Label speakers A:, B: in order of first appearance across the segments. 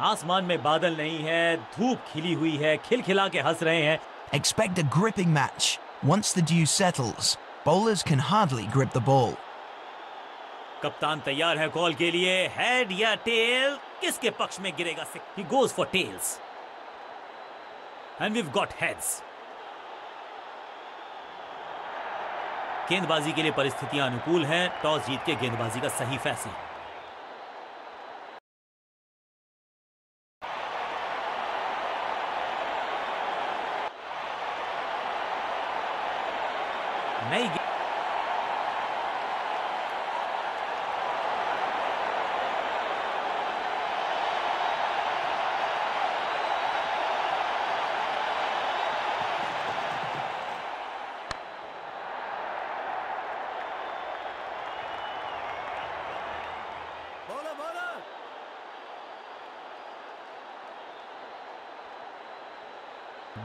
A: आसमान में बादल नहीं है, धूप खिली हुई है, खिलखिला के हंस रहे हैं।
B: Expect a gripping match. Once the dew settles, bowlers can hardly grip the ball.
A: कप्तान तैयार है कॉल के लिए। हेड या टेल, किसके पक्ष में गिरेगा? He goes for tails. And we've got heads. गेंदबाजी के लिए परिस्थितियां अनुकूल हैं। टॉस जीत के गेंदबाजी का सही फैसला। नई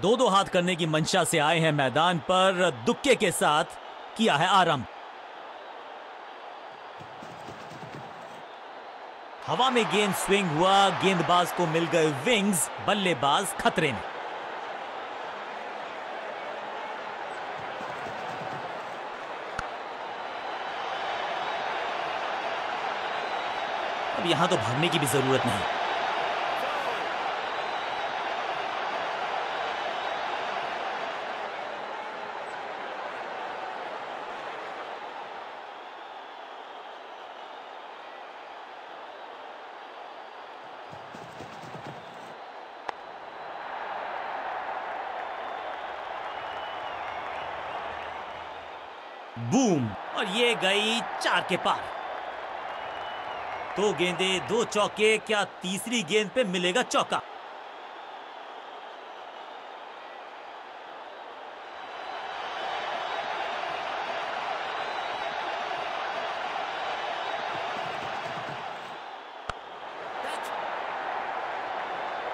A: दो हाथ करने की मंशा से आए हैं मैदान पर। दुक्के के साथ किया है आरंभ। हवा में गेंद स्विंग हुआ, गेंदबाज को मिल गए विंग्स, बल्लेबाज खतरे में। अब यहां तो भागने की भी जरूरत नहीं। बूम, और ये गई 4 के पार। 2 गेंदें 2 चौके, क्या तीसरी गेंद पे मिलेगा चौका?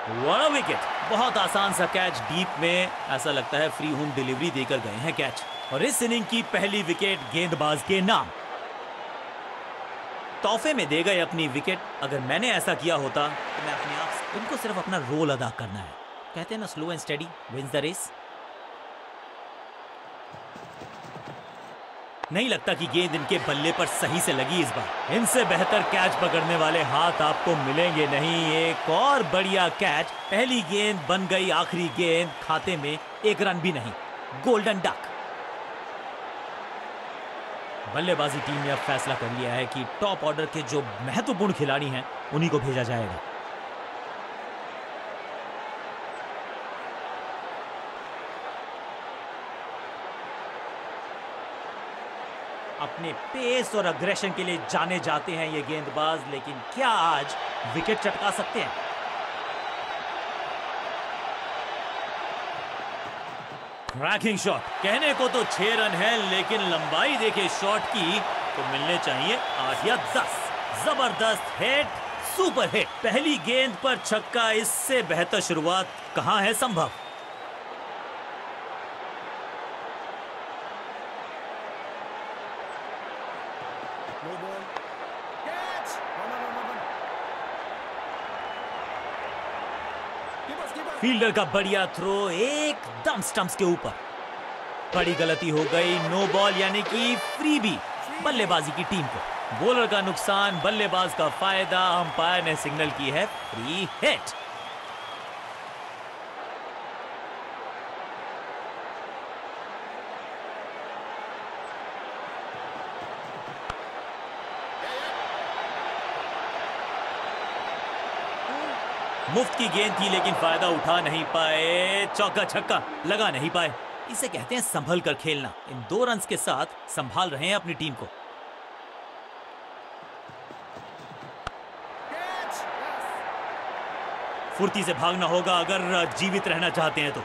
A: What a wicket! बहुत आसान सा कैच डीप में। ऐसा लगता है फ्री होम डिलीवरी देकर गए हैं कैच। और इस इनिंग की पहली विकेट गेंदबाज के नाम। तोहफे में दे गए अपनी विकेट। अगर मैंने ऐसा किया होता तो मैं अपने आप से, उनको सिर्फ अपना रोल अदा करना है। कहते हैं ना, slow and steady wins the race. नहीं लगता कि गेंद इनके बल्ले पर सही से लगी इस बार। इनसे बेहतर कैच पकड़ने वाले हाथ आपको मिलेंगे नहीं। एक और बढ़िया कैच। पहली गेंद बन गई आखिरी गेंद। खाते में 1 रन भी नहीं। Golden duck. बल्लेबाजी टीम ने अब फैसला कर लिया है कि टॉप ऑर्डर के जो महत्वपूर्ण खिलाड़ी हैं उन्हीं को भेजा जाएगा। अपने पेस और अग्रेशन के लिए जाने जाते हैं ये गेंदबाज, लेकिन क्या आज विकेट चटका सकते हैं? Cracking shot. कहने को तो 6 रन है, लेकिन लंबाई देखे शॉट की तो मिलने चाहिए 8 या 10। जबरदस्त हिट, सुपर हिट। पहली गेंद पर छक्का। इससे बेहतर शुरुआत कहां है संभव? फील्डर का बढ़िया थ्रो एकदम स्टंप्स के ऊपर। बड़ी गलती हो गई। नो बॉल यानी कि फ्री बी बल्लेबाजी की टीम को। बॉलर का नुकसान, बल्लेबाज का फायदा। अंपायर ने सिग्नल की है फ्री हिट। मुफ्त की गेंद थी, लेकिन फायदा उठा नहीं पाए। चौका छक्का लगा नहीं पाए। इसे कहते हैं संभल कर खेलना। इन 2 रन्स के साथ संभाल रहे हैं अपनी टीम को। फुर्ती से भागना होगा अगर जीवित रहना चाहते हैं तो।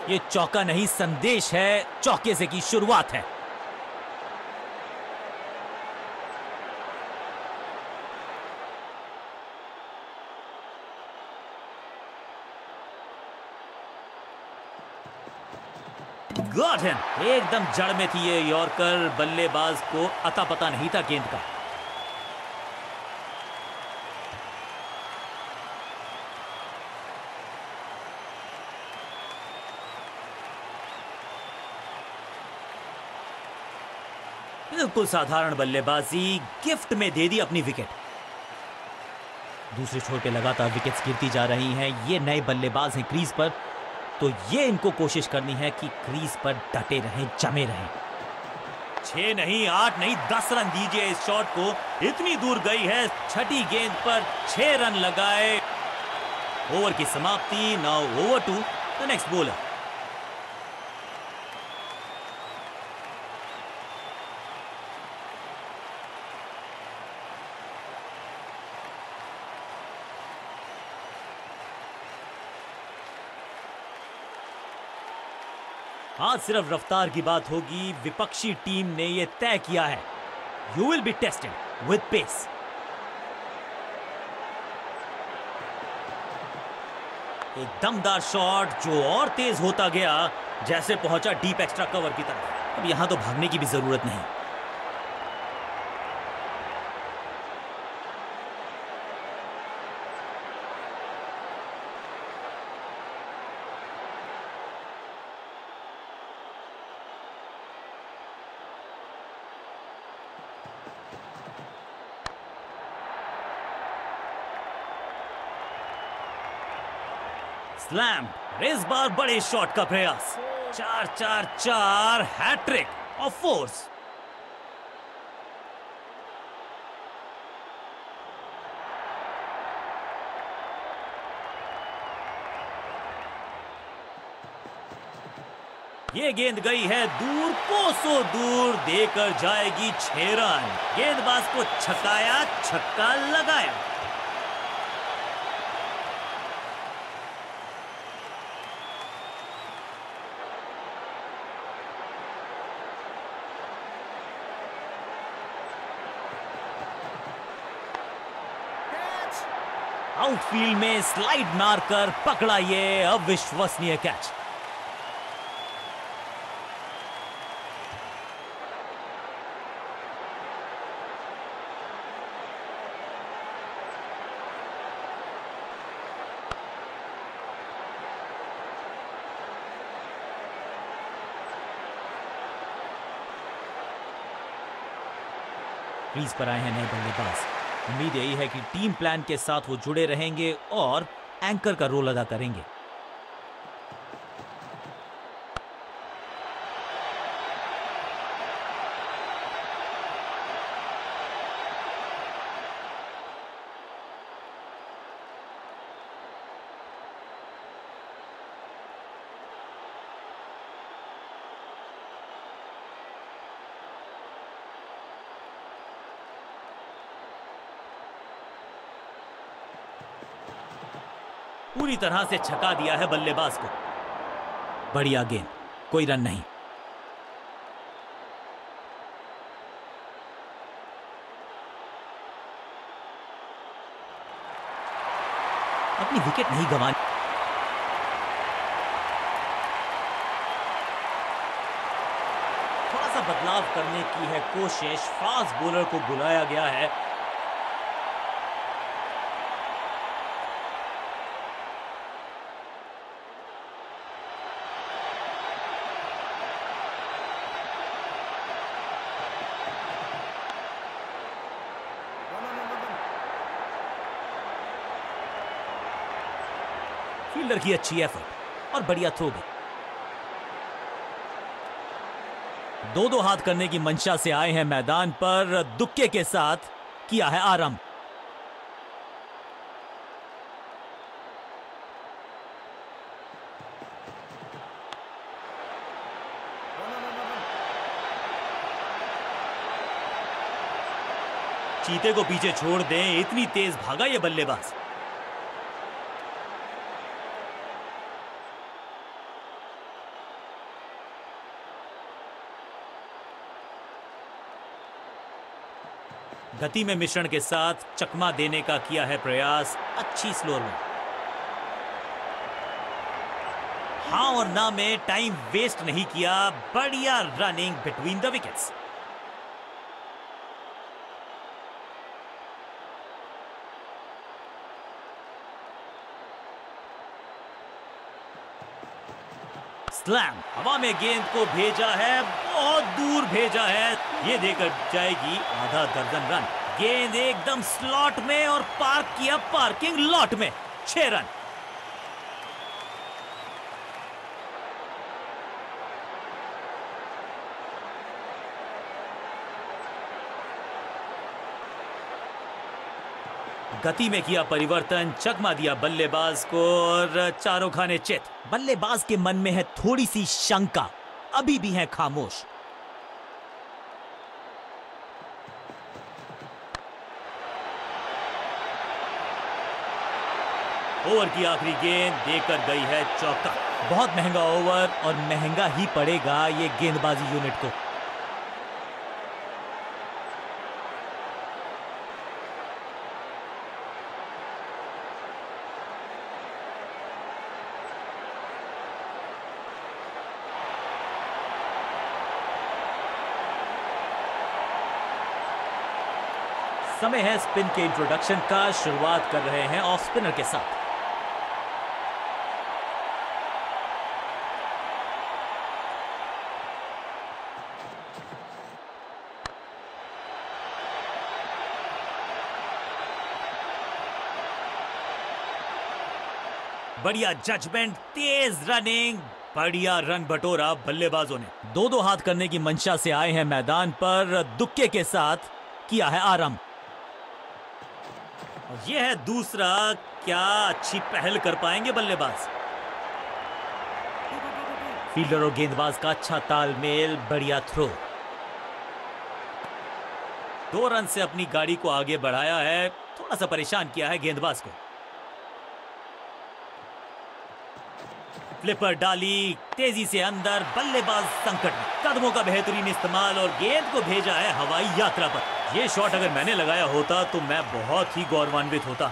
A: ये चौका नहीं, संदेश है। चौके से की शुरुआत है। Got him. एकदम जड़ में थी ये यॉर्कर, बल्लेबाज को अता पता नहीं था गेंद का। बिल्कुल साधारण बल्लेबाजी, गिफ्ट में दे दी अपनी विकेट। दूसरे छोर पे लगातार विकेट्स गिरती जा रही हैं। ये नए बल्लेबाज हैं क्रीज पर, तो ये इनको कोशिश करनी है कि क्रीज पर डटे रहें, जमे रहें। 6 नहीं, 8 नहीं, 10 रन दीजिए इस शॉट को। इतनी दूर गई है, छठी गेंद पर 6 रन लगाए। ओवर की समाप्ति। Now over to the next bowler. आज सिर्फ रफ्तार की बात होगी। विपक्षी टीम ने यह तय किया है, you will be tested with pace. एक दमदार शॉट जो और तेज होता गया, जैसे पहुंचा डीप एक्स्ट्रा कवर की तरफ। अब यहां तो भागने की भी जरूरत नहीं। स्लैम। इस बार बड़े शॉट का प्रयास। 4-4-4 हैट्रिक ऑफ फोर्स। ये गेंद गई है दूर, कोसों दूर, देकर जाएगी 6 रन। गेंदबाज को छकाया, छक्का लगाया। आउटफील्ड में स्लाइड मारकर पकड़ा ये अविश्वसनीय कैच। क्रीज पर आए हैं नए बल्लेबाज। उम्मीद यही है कि टीम प्लान के साथ वो जुड़े रहेंगे और एंकर का रोल अदा करेंगे। पूरी तरह से छका दिया है बल्लेबाज को। बढ़िया गेंद, कोई रन नहीं। अपनी विकेट नहीं गंवानी। थोड़ा सा बदलाव करने की है कोशिश। फास्ट बॉलर को बुलाया गया है। फील्डर की अच्छी एफर्ट और बढ़िया थ्रो भी। 2-2 हाथ करने की मंशा से आए हैं मैदान पर। दुक्के के साथ किया है आरंभ। चीते को पीछे छोड़ दें, इतनी तेज भागा ये बल्लेबाज। गति में मिश्रण के साथ चकमा देने का किया है प्रयास। अच्छी स्लो में। हाँ और ना में टाइम वेस्ट नहीं किया, बढ़िया running between the wickets. Slam, हवा में गेंद को भेजा है, बहुत दूर भेजा है, ये देकर जाएगी आधा दर्जन रन। गेंद एकदम स्लॉट में और पार्क किया पार्किंग लॉट में, 6 रन। गति में किया परिवर्तन, चकमा दिया बल्लेबाज को और चारों खाने चित। बल्लेबाज के मन में है थोड़ी सी शंका, अभी भी है खामोश। ओवर की आखिरी गेंद देकर गई है चौका। बहुत महंगा ओवर और महंगा ही पड़ेगा ये गेंदबाजी यूनिट को। समय है स्पिन के इंट्रोडक्शन का। शुरुआत कर रहे हैं ऑफ स्पिनर के साथ। बढ़िया जजमेंट, तेज रनिंग, बढ़िया रन बटोरा बल्लेबाजों ने। दो हाथ करने की मंशा से आए हैं मैदान पर, दुक्के के साथ किया है आरंभ। यह है दूसरा, क्या अच्छी पहल कर पाएंगे बल्लेबाज। फील्डर और गेंदबाज का अच्छा तालमेल, बढ़िया थ्रो। 2 रन से अपनी गाड़ी को आगे बढ़ाया है, थोड़ा सा परेशान किया है गेंदबाज को। फ्लिपर डाली, तेजी से अंदर, बल्लेबाज संकट में। कदमों का बेहतरीन इस्तेमाल और गेंद को भेजा है हवाई यात्रा पर। यह शॉट अगर मैंने लगाया होता तो मैं बहुत ही गौरवान्वित होता।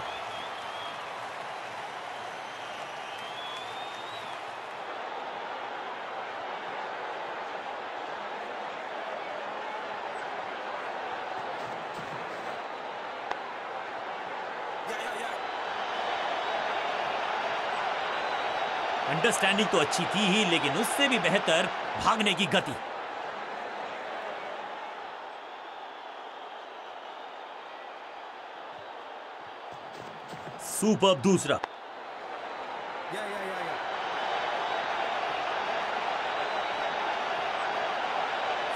A: अंडरस्टैंडिंग तो अच्छी थी ही, लेकिन उससे भी बेहतर भागने की गति। सुपर दूसरा।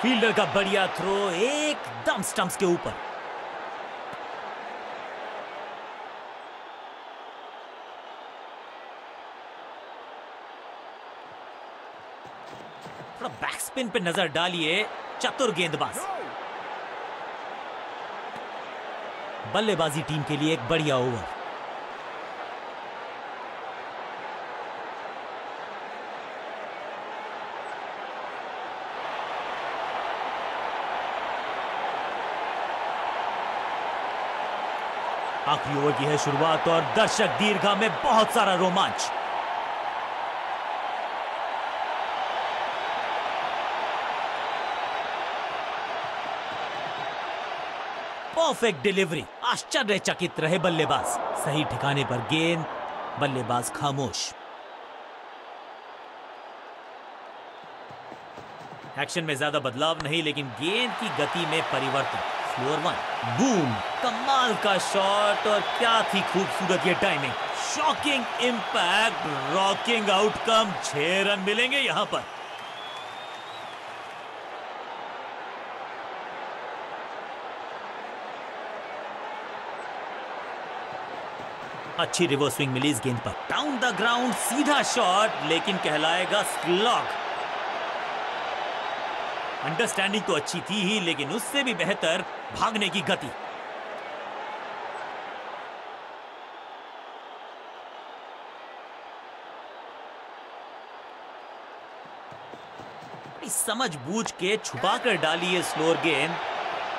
A: फील्डर का बढ़िया थ्रो, एकदम स्टंप्स के ऊपर। थोड़ा बैक स्पिन पे नजर डालिए, चतुर गेंदबाज। बल्लेबाजी टीम के लिए एक बढ़िया ओवर। आखिरी ओवर की है शुरुआत और दर्शक दीर्घा में बहुत सारा रोमांच। परफेक्ट डिलीवरी, आश्चर्यचकित रहे बल्लेबाज। सही ठिकाने पर गेंद, बल्लेबाज खामोश। एक्शन में ज्यादा बदलाव नहीं, लेकिन गेंद की गति में परिवर्तन। फ्लोर 1, बूम, कमाल का शॉट और क्या थी खूबसूरत ये timing. Shocking impact, rocking outcome. 6 run मिलेंगे यहां पर। अच्छी रिवर्स स्विंग मिली इस गेंद पर। डाउन द ग्राउंड, सीधा शॉट, लेकिन कहलाएगा स्लॉग। अंडरस्टैंडिंग तो अच्छी थी ही, लेकिन उससे भी बेहतर भागने की गति। समझ बूझ के छुपा कर डाली है स्लोअर गेंद।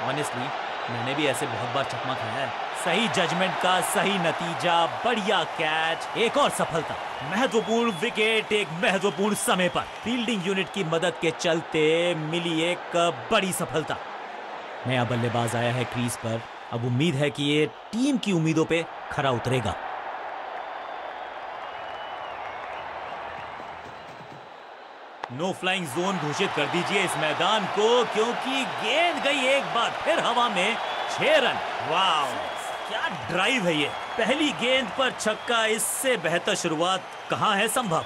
A: ऑनेस्टली मैंने भी ऐसे बहुत बार चकमा खाया है। सही जजमेंट का सही नतीजा, बढ़िया कैच, एक और सफलता, महत्वपूर्ण विकेट एक महत्वपूर्ण समय पर। फील्डिंग यूनिट की मदद के चलते मिली एक बड़ी सफलता। नया बल्लेबाज आया है क्रीज पर, अब उम्मीद है कि ये टीम की उम्मीदों पे खरा उतरेगा। नो फ्लाइंग जोन घोषित कर दीजिए इस मैदान को, क्योंकि गेंद गई एक बार फिर हवा में। 6 रन। वाह, क्या ड्राइव है ये। पहली गेंद पर छक्का, इससे बेहतर शुरुआत कहां है संभव।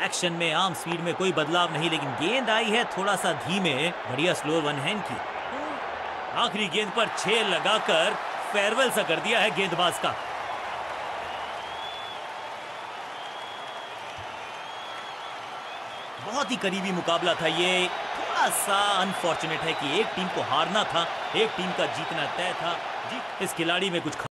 A: एक्शन में आर्म स्पीड में कोई बदलाव नहीं, लेकिन गेंद आई है थोड़ा सा धीमे। बढ़िया स्लो वन हैंड की। आखिरी गेंद पर 6 लगाकर फेयरवेल सा कर दिया है गेंदबाज का। बहुत ही करीबी मुकाबला था ये। थोड़ा सा अनफॉर्चुनेट है कि एक टीम को हारना था, एक टीम का जीतना तय था। इस खिलाड़ी में कुछ